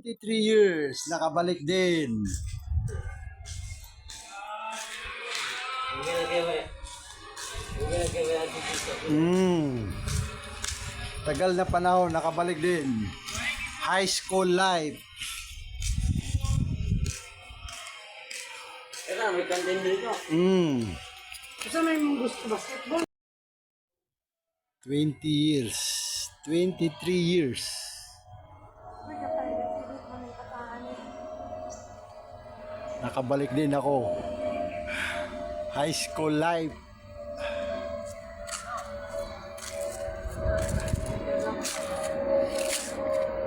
23 years, nakabalik din. Tagal na panahon, nakabalik din. High school life. May kantin dito. Kasi may gusto basketball. 20 years. 23 years. Nakabalik din ako. High school life.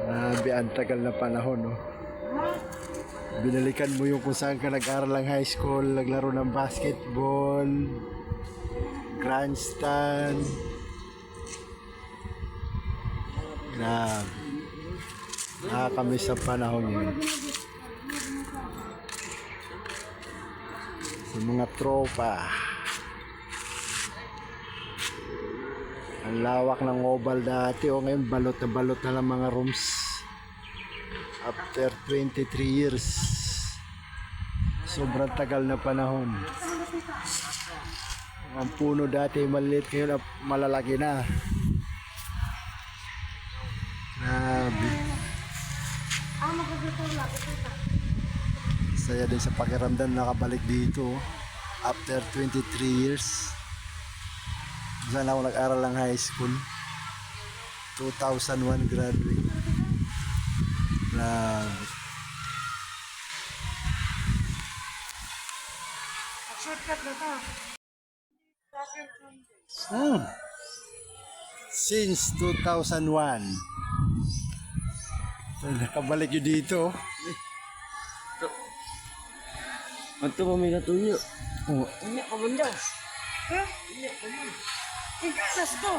Grabe, ang tagal na panahon, no? Binalikan mo yung kung saan ka nag-aral ng high school, naglaro ng basketball, grandstand. Grabe. Nakakamiss sa panahon yun. Sa mga tropa. Ang lawak ng oval dati, o ngayon balot na lang mga rooms. After 23 years. Sobrang tagal na panahon. Ang puno dati maliit, ngayon malalaki na. Grabe. Saya din sa pakiramdam nakabalik dito. After 23 years. Saan ako nag-aral ng high school. 2001 graduate. Grabe. Shortcut na to. Since 2001. Nakabalik yun dito. Ito pa may natuyo. Oh. Hindi ka man daw. Ha? Hindi ka man. Ikalas to.